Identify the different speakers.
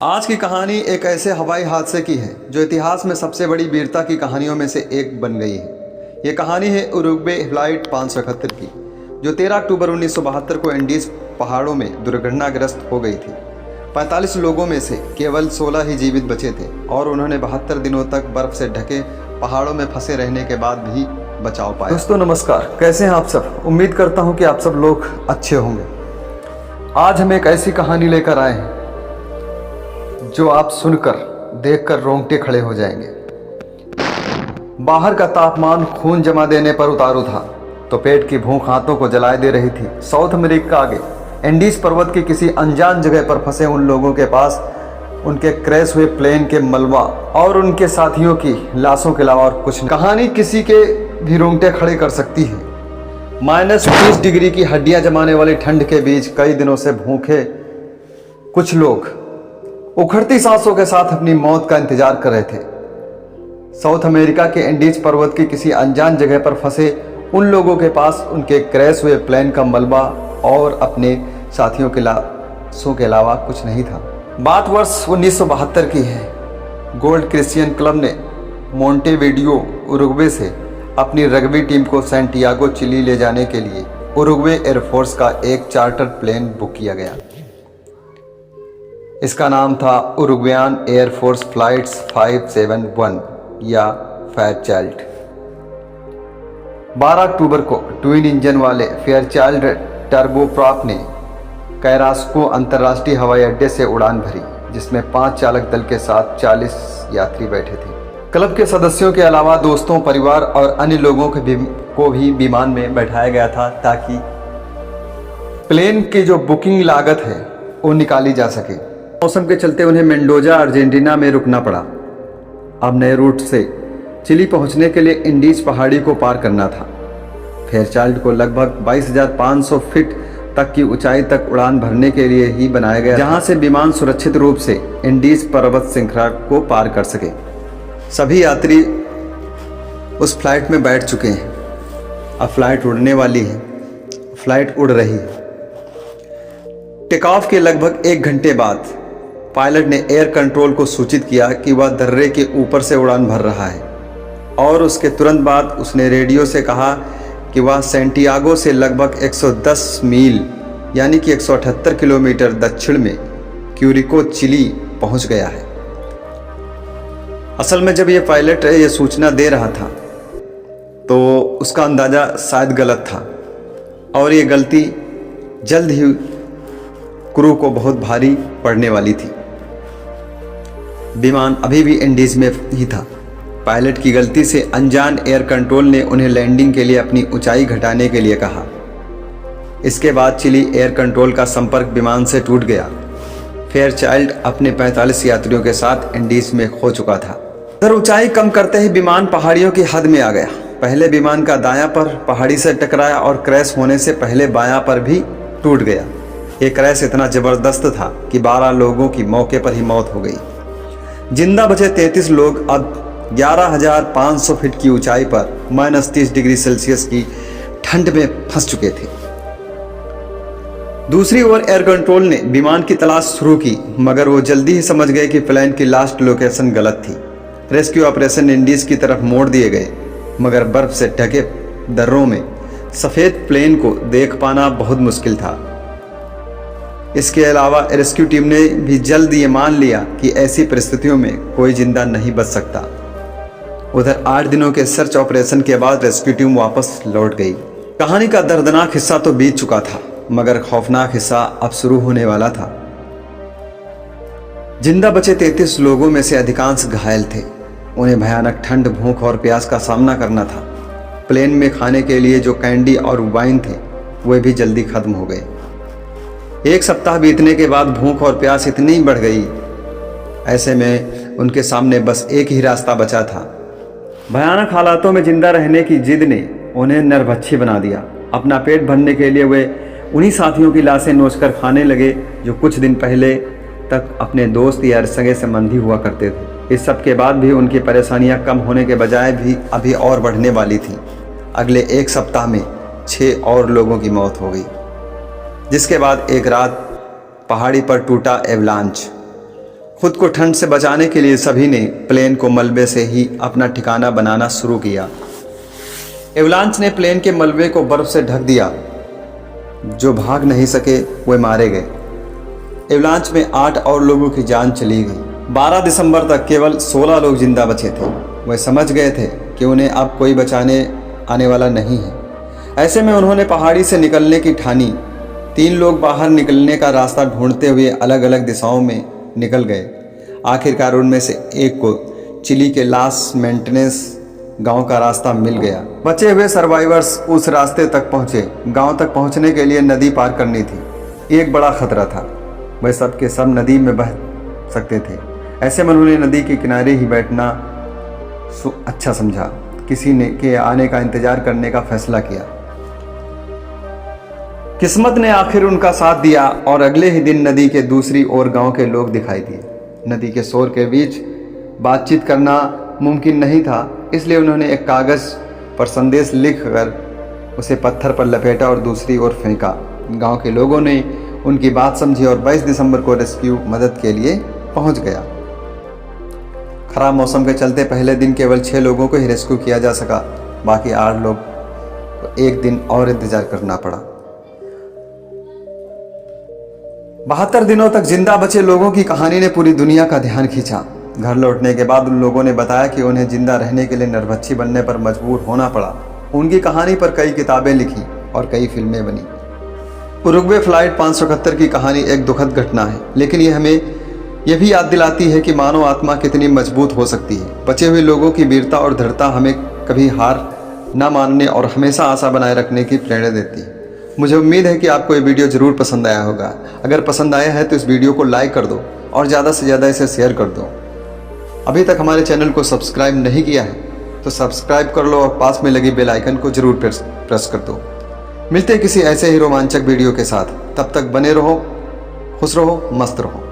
Speaker 1: आज की कहानी एक ऐसे हवाई हादसे की है जो इतिहास में सबसे बड़ी वीरता की कहानियों में से एक बन गई है। ये कहानी है उरुग्वे फ्लाइट 571 की, जो 13 अक्टूबर 1972 को एंडीज पहाड़ों में दुर्घटनाग्रस्त हो गई थी। 45 लोगों में से केवल 16 ही जीवित बचे थे और उन्होंने 72 दिनों तक बर्फ से ढके पहाड़ों में फंसे रहने के बाद भी बचाव पाया। दोस्तों नमस्कार, कैसे हैं आप सब? उम्मीद करता हूँ कि आप सब लोग अच्छे होंगे। आज हम एक ऐसी कहानी लेकर आए हैं जो आप सुनकर देखकर रोंगटे खड़े हो जाएंगे। बाहर का तापमान खून जमा देने पर उतारू था तो पेट की भूख हाथों को जलाए दे रही थी। साउथ अमेरिका आगे एंडीज पर्वत की किसी अनजान जगह पर फंसे उन लोगों के पास उनके क्रैश हुए प्लेन के मलबा और उनके साथियों की लाशों के अलावा और कुछ नहीं। कहानी किसी के भी रोंगटे खड़े कर सकती है। -30 डिग्री की हड्डियां जमाने वाली ठंड के बीच कई दिनों से भूखे कुछ लोग उखड़ती सांसों के साथ अपनी मौत का इंतजार कर रहे थे। साउथ अमेरिका के एंडीज पर्वत की किसी अनजान जगह पर फंसे उन लोगों के पास उनके क्रैश हुए प्लेन का मलबा और अपने साथियों के लाशों के अलावा कुछ नहीं था। बात वर्ष 1972 की है। गोल्ड क्रिश्चियन क्लब ने मोंटेविडियो उरुग्वे से अपनी रग्बी टीम को सैंटियागो चिली ले जाने के लिए उरुग्वे एयरफोर्स का एक चार्टर प्लेन बुक किया गया। इसका नाम था उरुग्वेयन एयरफोर्स फ्लाइट्स 571 या फेयरचाइल्ड। 12 अक्टूबर को ट्विन इंजन वाले फेयरचाइल्ड टर्बोप्रॉप ने कैरास्को अंतर्राष्ट्रीय हवाई अड्डे से उड़ान भरी, जिसमें 5 चालक दल के साथ 40 यात्री बैठे थे। क्लब के सदस्यों के अलावा दोस्तों, परिवार और अन्य लोगों को भी विमान में बैठाया गया था ताकि प्लेन की जो बुकिंग लागत है वो निकाली जा सके। मौसम के चलते उन्हें मेंडोजा अर्जेंटीना में रुकना पड़ा। अब नए रूट से चिली पहुंचने के लिए इंडीज पहाड़ी को पार करना था। फेयरचाइल्ड को लगभग 22,500 फीट तक की ऊंचाई तक उड़ान भरने के लिए ही बनाया गया, जहां से विमान सुरक्षित रूप से इंडीज पर्वत श्रृंखला को पार कर सके। सभी यात्री उस फ्लाइट में बैठ चुके हैं। अब फ्लाइट उड़ने वाली है। फ्लाइट उड़ रही है। टेक ऑफ के लगभग 1 घंटे बाद पायलट ने एयर कंट्रोल को सूचित किया कि वह दर्रे के ऊपर से उड़ान भर रहा है और उसके तुरंत बाद उसने रेडियो से कहा कि वह सैंटियागो से लगभग 110 मील यानी कि 178 किलोमीटर दक्षिण में क्यूरिको चिली पहुंच गया है। असल में जब यह पायलट ये सूचना दे रहा था तो उसका अंदाज़ा शायद गलत था और ये गलती जल्द ही क्रू को बहुत भारी पड़ने वाली थी। विमान अभी भी एंडीज में ही था। पायलट की गलती से अनजान एयर कंट्रोल ने उन्हें लैंडिंग के लिए अपनी ऊंचाई घटाने के लिए कहा। इसके बाद चिली एयर कंट्रोल का संपर्क विमान से टूट गया। फेयरचाइल्ड अपने 45 यात्रियों के साथ एंडीज में खो चुका था। उधर ऊंचाई कम करते ही विमान पहाड़ियों की हद में आ गया। पहले विमान का दायां पर पहाड़ी से टकराया और क्रैश होने से पहले बायां पर भी टूट गया। ये क्रैश इतना जबरदस्त था कि 12 लोगों की मौके पर ही मौत हो गई। जिंदा बचे 33 लोग अब 11,500 फीट की ऊंचाई पर -30 डिग्री सेल्सियस की ठंड में फंस चुके थे। दूसरी ओर एयर कंट्रोल ने विमान की तलाश शुरू की, मगर वो जल्दी ही समझ गए कि प्लेन की लास्ट लोकेशन गलत थी। रेस्क्यू ऑपरेशन इंडीज की तरफ मोड़ दिए गए, मगर बर्फ से ढके दर्रों में सफ़ेद प्लेन को देख पाना बहुत मुश्किल था। इसके अलावा रेस्क्यू टीम ने भी जल्द ये मान लिया कि ऐसी परिस्थितियों में कोई जिंदा नहीं बच सकता। उधर 8 दिनों के सर्च ऑपरेशन के बाद रेस्क्यू टीम वापस लौट गई। कहानी का दर्दनाक हिस्सा तो बीत चुका था, मगर खौफनाक हिस्सा अब शुरू होने वाला था। जिंदा बचे 33 लोगों में से अधिकांश घायल थे। उन्हें भयानक ठंड, भूख और प्यास का सामना करना था। प्लेन में खाने के लिए जो कैंडी और वाइन थे वे भी जल्दी खत्म हो गए। 1 सप्ताह बीतने के बाद भूख और प्यास इतनी बढ़ गई, ऐसे में उनके सामने बस एक ही रास्ता बचा था। भयानक हालातों में जिंदा रहने की जिद ने उन्हें नरभक्षी बना दिया। अपना पेट भरने के लिए वे उन्हीं साथियों की लाशें नोचकर खाने लगे जो कुछ दिन पहले तक अपने दोस्त या सगे संबंधी हुआ करते थे। इस सब के बाद भी उनकी परेशानियां कम होने के बजाय भी अभी और बढ़ने वाली थी। अगले 1 सप्ताह में 6 और लोगों की मौत हो गई, जिसके बाद एक रात पहाड़ी पर टूटा एवलांच। खुद को ठंड से बचाने के लिए सभी ने प्लेन को मलबे से ही अपना ठिकाना बनाना शुरू किया। एवलांच ने प्लेन के मलबे को बर्फ से ढक दिया। जो भाग नहीं सके वे मारे गए। एवलांच में 8 और लोगों की जान चली गई। 12 दिसंबर तक केवल 16 लोग जिंदा बचे थे। वे समझ गए थे कि उन्हें अब कोई बचाने आने वाला नहीं है। ऐसे में उन्होंने पहाड़ी से निकलने की ठानी। 3 लोग बाहर निकलने का रास्ता ढूंढते हुए अलग अलग दिशाओं में निकल गए। आखिरकार उनमें से एक को चिली के लास मेंटेनेंस गांव का रास्ता मिल गया। बचे हुए सर्वाइवर्स उस रास्ते तक पहुंचे। गांव तक पहुंचने के लिए नदी पार करनी थी। एक बड़ा खतरा था, वह सब के सब नदी में बह सकते थे। ऐसे में उन्होंने नदी के किनारे ही बैठना अच्छा समझा। किसी ने के आने का इंतजार करने का फैसला किया। किस्मत ने आखिर उनका साथ दिया और अगले ही दिन नदी के दूसरी ओर गांव के लोग दिखाई दिए। नदी के शोर के बीच बातचीत करना मुमकिन नहीं था, इसलिए उन्होंने एक कागज पर संदेश लिखकर उसे पत्थर पर लपेटा और दूसरी ओर फेंका। गांव के लोगों ने उनकी बात समझी और 22 दिसंबर को रेस्क्यू मदद के लिए पहुंच गया। खराब मौसम के चलते पहले दिन केवल 6 लोगों को ही रेस्क्यू किया जा सका। बाकी 8 लोग को एक दिन और इंतजार करना पड़ा। 72 दिनों तक जिंदा बचे लोगों की कहानी ने पूरी दुनिया का ध्यान खींचा। घर लौटने के बाद उन लोगों ने बताया कि उन्हें जिंदा रहने के लिए नरभक्षी बनने पर मजबूर होना पड़ा। उनकी कहानी पर कई किताबें लिखी और कई फिल्में बनी। उरुग्वे फ्लाइट 571 की कहानी एक दुखद घटना है, लेकिन ये हमें यह भी याद दिलाती है कि मानव आत्मा कितनी मजबूत हो सकती है। बचे हुए लोगों की वीरता और दृढ़ता हमें कभी हार न मानने और हमेशा आशा बनाए रखने की प्रेरणा देती है। मुझे उम्मीद है कि आपको ये वीडियो ज़रूर पसंद आया होगा। अगर पसंद आया है तो इस वीडियो को लाइक कर दो और ज़्यादा से ज़्यादा इसे शेयर कर दो। अभी तक हमारे चैनल को सब्सक्राइब नहीं किया है तो सब्सक्राइब कर लो और पास में लगी बेल आइकन को जरूर प्रेस कर दो। मिलते हैं किसी ऐसे ही रोमांचक वीडियो के साथ। तब तक बने रहो, खुश रहो, मस्त रहो।